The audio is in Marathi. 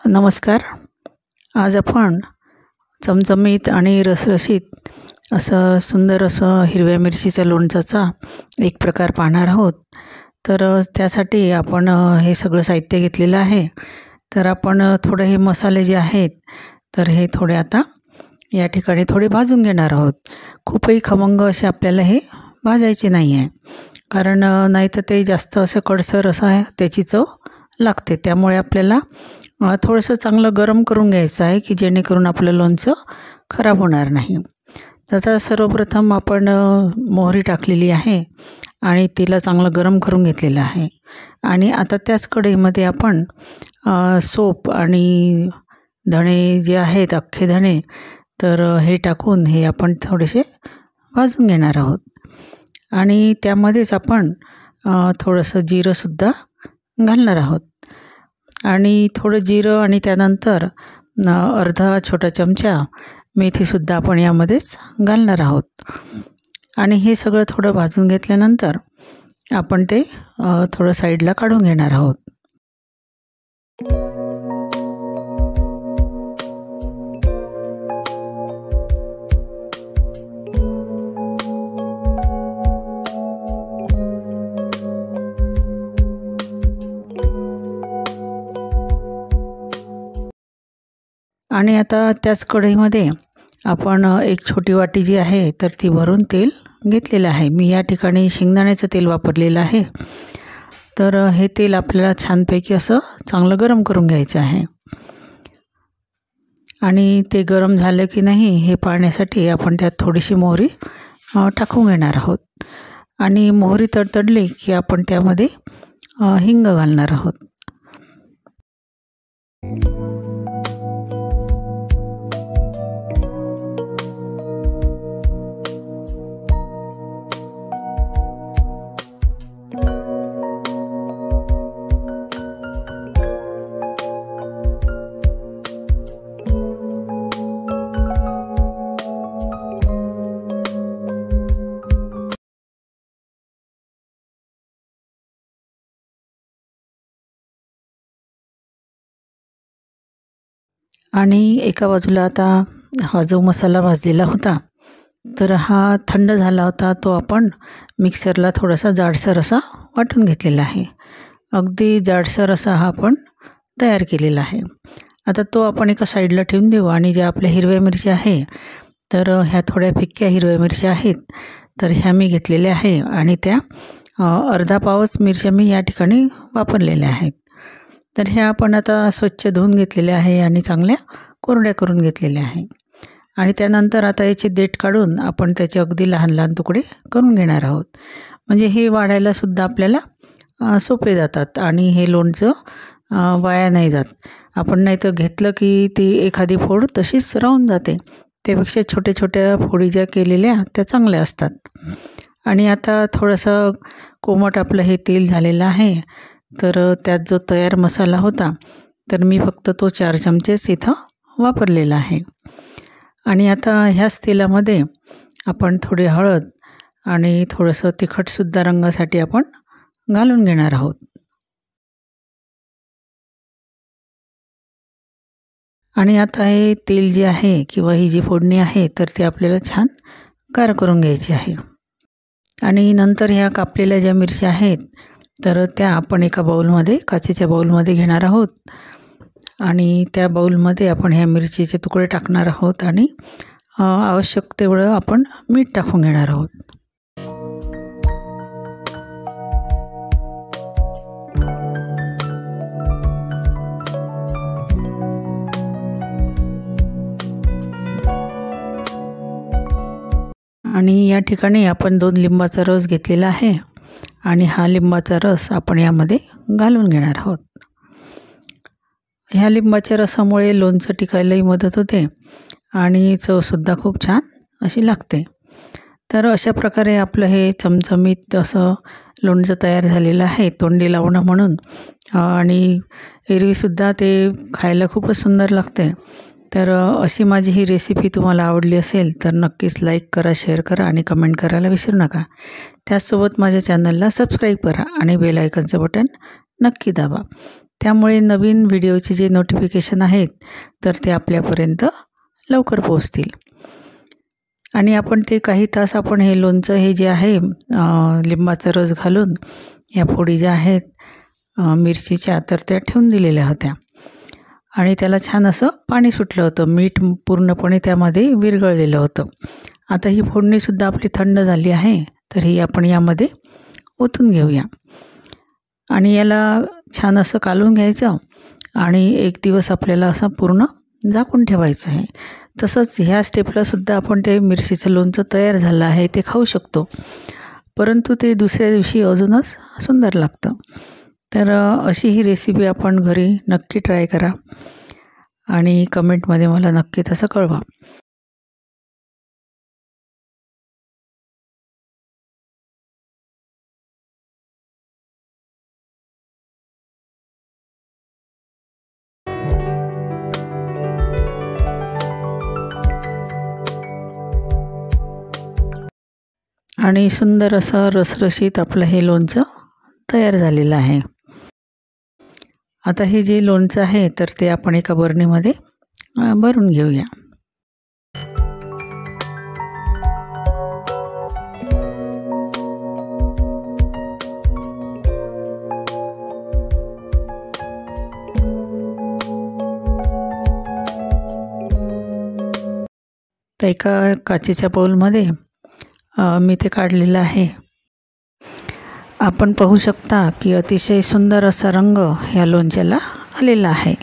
नमस्कार. आज आपण चमचमीत आणि रसरशीत असं सुंदर असं हिरव्या मिरचीच्या लोणच्याचा एक प्रकार पाहणार आहोत. तर त्यासाठी आपण हे सगळं साहित्य घेतलेलं आहे. तर आपण थोडे हे मसाले जे आहेत तर हे थोडे आता या ठिकाणी थोडे भाजून घेणार आहोत. खूपही खमंग असे आपल्याला हे भाजायचे नाही आहे, कारण नाही तर ते जास्त असं कडसर असं आहे त्याची चव लागते. त्यामुळे आपल्याला थोडंसं चांगलं गरम करून घ्यायचं आहे की जेणेकरून आपलं लोणचं खराब होणार नाही. त्याचा सर्वप्रथम आपण मोहरी टाकलेली आहे आणि तिला चांगलं गरम करून घेतलेलं आहे. आणि आता त्याच कढईमध्ये आपण सोप आणि धणे जे आहेत अख्खे धणे तर हे टाकून हे आपण थोडेसे भाजून घेणार आहोत. आणि त्यामध्येच आपण थोडंसं जिरंसुद्धा घालणार आहोत. आणि थोडं जिरं आणि त्यानंतर अर्धा छोटा चमचा मेथीसुद्धा आपण यामध्येच घालणार आहोत. आणि हे सगळं थोडं भाजून घेतल्यानंतर आपण ते थोडं साईडला काढून घेणार आहोत. आणि आता त्याच कढईमध्ये आपण एक छोटी वाटी जी आहे तर ती भरून तेल घेतलेलं आहे. मी या ठिकाणी शेंगदाण्याचं तेल वापरलेलं आहे. तर हे तेल आपल्याला छानपैकी असं चांगलं गरम करून घ्यायचं आहे. आणि ते गरम झालं की नाही हे पाहण्यासाठी आपण त्यात थोडीशी मोहरी टाकून घेणार आहोत. आणि मोहरी तडतडली की आपण त्यामध्ये हिंग घालणार आहोत. आणि एका बाजूला आता हा जो मसाला भाजलेला होता तर हा थंड झाला होता. तो आपण मिक्सरला थोडासा जाडसर असा वाटून घेतलेला आहे. अगदी जाडसर असा हा आपण तयार केलेला आहे. आता तो आपण एका साईडला ठेवून देऊ. आणि ज्या आपल्या हिरव्या मिरच्या आहे तर ह्या थोड्या फिक्क्या हिरव्या मिरच्या आहेत तर ह्या मी घेतलेल्या आहे. आणि त्या अर्धा पावच मिरच्या मी या ठिकाणी वापरलेल्या आहेत. तर ह्या आपण आता स्वच्छ धुवून घेतलेल्या आहे आणि चांगल्या कोरड्या करून घेतलेल्या आहे. आणि त्यानंतर आता याचे देठ काढून आपण त्याचे अगदी लहान लहान तुकडे करून घेणार आहोत. म्हणजे हे वाढायलासुद्धा आपल्याला सोपे जातात आणि हे लोणचं वाया नाही जात. आपण नाही तर घेतलं की ती एखादी फोड तशीच राहून जाते. त्यापेक्षा छोट्या छोट्या फोडी ज्या केलेल्या त्या चांगल्या असतात. आणि आता थोडंसं कोमट आपलं हे तेल झालेलं आहे. तर त्यात जो तयार मसाला होता तर मी फक्त तो 4 चमचेच इथं वापरलेला आहे. आणि आता ह्याच तेलामध्ये आपण थोडी हळद आणि थोडंसं तिखटसुद्धा रंगासाठी आपण घालून घेणार आहोत. आणि आता हे तेल जे आहे किंवा ही जी फोडणी आहे तर ती आपल्याला छान गार करून घ्यायची आहे. आणि नंतर ह्या कापलेल्या ज्या मिरच्या आहेत तर त्या आपण एका बाऊलमध्ये काचेच्या बाऊलमध्ये घेणार आहोत. आणि त्या बाऊलमध्ये आपण ह्या मिरचीचे तुकडे टाकणार आहोत. आणि आवश्यक तेवढं आपण मीठ टाकून घेणार आहोत. आणि या ठिकाणी आपण 2 लिंबाचा रस घेतलेला आहे. आणि हा लिंबाचा रस आपण यामध्ये घालून घेणार आहोत. ह्या लिंबाच्या रसामुळे लोणचं टिकायलाही मदत होते आणि चवसुद्धा खूप छान अशी लागते. तर अशा प्रकारे आपलं हे चमचमीत असं लोणचं तयार झालेलं आहे तोंडी लावणं म्हणून. आणि एरवीसुद्धा ते खायला खूपच सुंदर लागते. तर अशी माझी ही रेसिपी तुम्हाला आवडली असेल तर नक्कीच लाईक करा, शेअर करा आणि कमेंट करायला विसरू नका. त्याचसोबत माझ्या चॅनलला सबस्क्राईब करा आणि बेल आयकॉनचं बटन नक्की दाबा. त्यामुळे नवीन व्हिडिओचे जे नोटिफिकेशन आहेत तर ते आपल्यापर्यंत लवकर पोहोचतील. आणि आपण ते काही तास आपण हे लोणचं हे जे आहे लिंबाचा रस घालून या फोडी ज्या आहेत मिरचीच्या तर त्या ठेवून दिलेल्या होत्या आणि त्याला छान असं पाणी सुटलं होतं. मीठ पूर्णपणे त्यामध्ये विरघळलेलं होतं. आता ही फोडणीसुद्धा आपली थंड झाली आहे, तर ही आपण यामध्ये ओतून घेऊया आणि याला छान असं कालवून घ्यायचं आणि एक दिवस आपल्याला असं पूर्ण झाकून ठेवायचं आहे. तसंच ह्या स्टेपलासुद्धा आपण ते मिरचीचं लोणचं तयार झालं आहे ते खाऊ शकतो, परंतु ते दुसऱ्या दिवशी अजूनच सुंदर लागतं. तर अशी ही रेसिपी आपण घरी नक्की ट्राय करा आणि कमेंटमध्ये मला नक्की तसं कळवा. आणि सुंदर असं रसरशीत आपलं हे लोणचं तयार झालेलं आहे. आता हे जे लोणचं आहे तर ते आपण एका बरणीमध्ये भरून घेऊया. तर एका काचेच्या बाउलमध्ये मी ते काढलेलं आहे. आपण पाहू शकता की अतिशय सुंदर असा रंग ह्या लोणच्याला आलेला आहे.